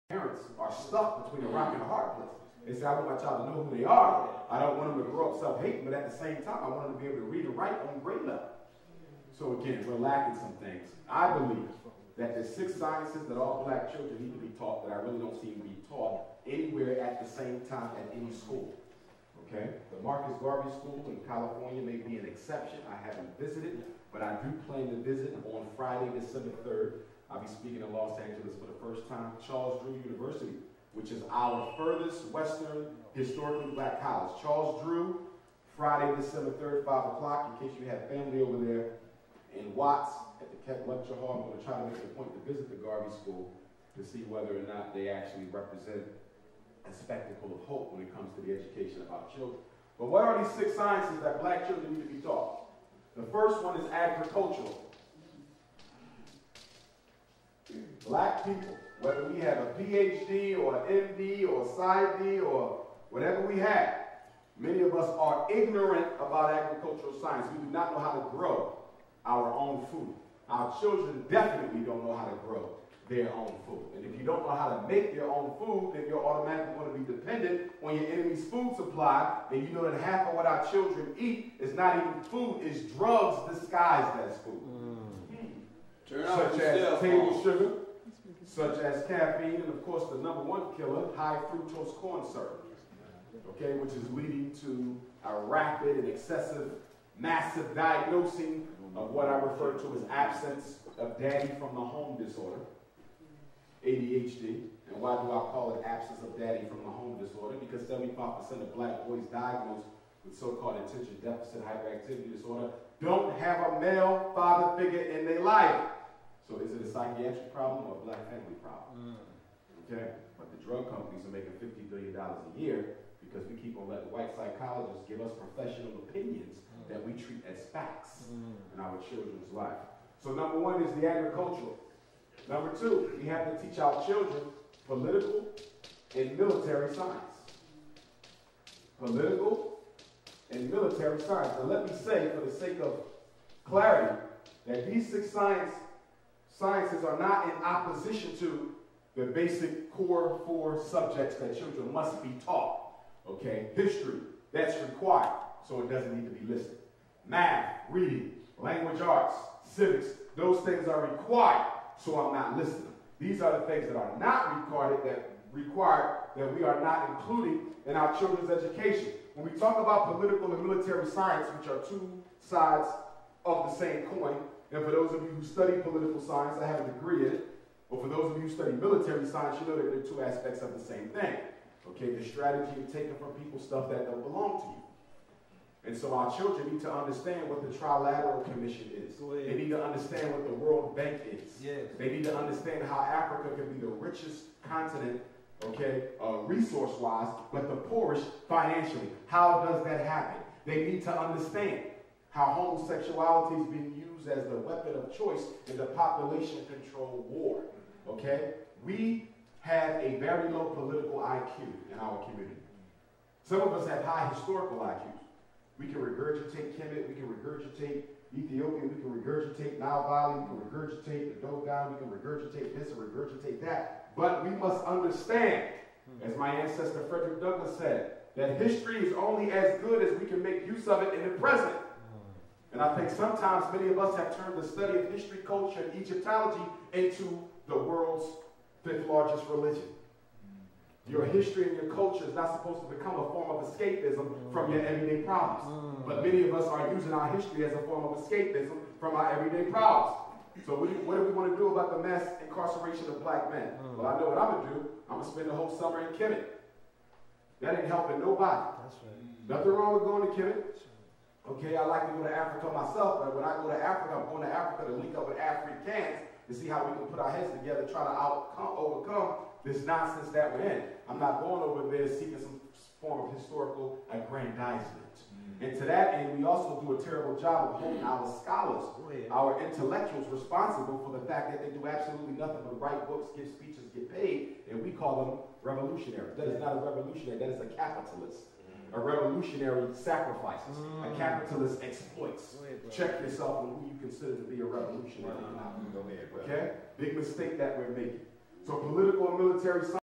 Parents are stuck between a rock and a hard place. They say, I want my child to know who they are. I don't want them to grow up self-hating, but at the same time, I want them to be able to read and write on grade level. So again, we're lacking some things. I believe that the 6 sciences that all black children need to be taught that I really don't see be taught anywhere at the same time at any school. Okay? The Marcus Garvey School in California may be an exception. I haven't visited, but I do plan to visit on Friday, December 3rd. I'll be speaking in Los Angeles for the first time. Charles Drew University, which is our furthest western historically black college. Charles Drew, Friday, December 3rd, 5 o'clock. In case you have family over there in Watts at the Keck Lecture Hall, I'm going to try to make it a point to visit the Garvey School to see whether or not they actually represent a spectacle of hope when it comes to the education of our children. But what are these 6 sciences that black children need to be taught? The first one is agricultural. Black people, whether we have a PhD or an MD or a PsyD or whatever we have, many of us are ignorant about agricultural science. We do not know how to grow our own food. Our children definitely don't know how to grow their own food. And if you don't know how to make your own food, then you're automatically going to be dependent on your enemy's food supply. And you know that half of what our children eat is not even food, it's drugs disguised as food. Such as table sugar, such as caffeine, and of course the #1 killer, high fructose corn syrup, okay, which is leading to a rapid and excessive, massive diagnosing of what I refer to as absence of daddy from the home disorder, ADHD. And why do I call it absence of daddy from the home disorder? Because 75% of black boys diagnosed with so-called attention deficit hyperactivity disorder don't have a male father figure in their life. So is it a psychiatric problem or a black family problem? Okay, but the drug companies are making $50 billion a year because we keep on letting white psychologists give us professional opinions that we treat as facts in our children's life. So #1 is the agricultural. #2, we have to teach our children political and military science. Political and military science. Now let me say, for the sake of clarity, that these 6 sciences are not in opposition to the basic core 4 subjects that children must be taught. Okay, history, that's required, so it doesn't need to be listed. Math, reading, language arts, civics, those things are required, so I'm not listing them. These are the things that are not required that we are not including in our children's education. When we talk about political and military science, which are 2 sides of the same coin, and for those of you who study political science, I have a degree in it, but for those of you who study military science, you know that they're 2 aspects of the same thing. Okay, the strategy of taking from people stuff that don't belong to you. And so our children need to understand what the Trilateral Commission is. They need to understand what the World Bank is. Yes. They need to understand how Africa can be the richest continent, okay, resource-wise, but the poorest financially. How does that happen? They need to understand how homosexuality is being used as the weapon of choice in the population control war. Okay? We have a very low political IQ in our community. Some of us have high historical IQs. We can regurgitate Kemet, we can regurgitate Ethiopia, we can regurgitate Nile Valley, we can regurgitate the Dogon, we can regurgitate this and regurgitate that. But we must understand, as my ancestor Frederick Douglass said, that history is only as good as we can make use of it in the present. And I think sometimes many of us have turned the study of history, culture, and Egyptology into the world's 5th largest religion. Your history and your culture is not supposed to become a form of escapism from your everyday problems. But many of us are using our history as a form of escapism from our everyday problems. So what do we want to do about the mass incarceration of black men? Well, I know what I'm going to do. I'm going to spend the whole summer in Kemet. That ain't helping nobody. That's right. Nothing wrong with going to Kemet. Okay, I like to go to Africa myself, but when I go to Africa, I'm going to Africa to link up with Africans to see how we can put our heads together, try to overcome this nonsense that we're in. I'm not going over there seeking some form of historical aggrandizement. And to that end, we also do a terrible job of holding our scholars, our intellectuals, responsible for the fact that they do absolutely nothing but write books, give speeches, get paid, and we call them revolutionaries. That is not a revolutionary, that is a capitalist. A revolutionary sacrifices. A capitalist exploits. Check yourself on who you consider to be a revolutionary. Okay? Big mistake that we're making. So political and military science.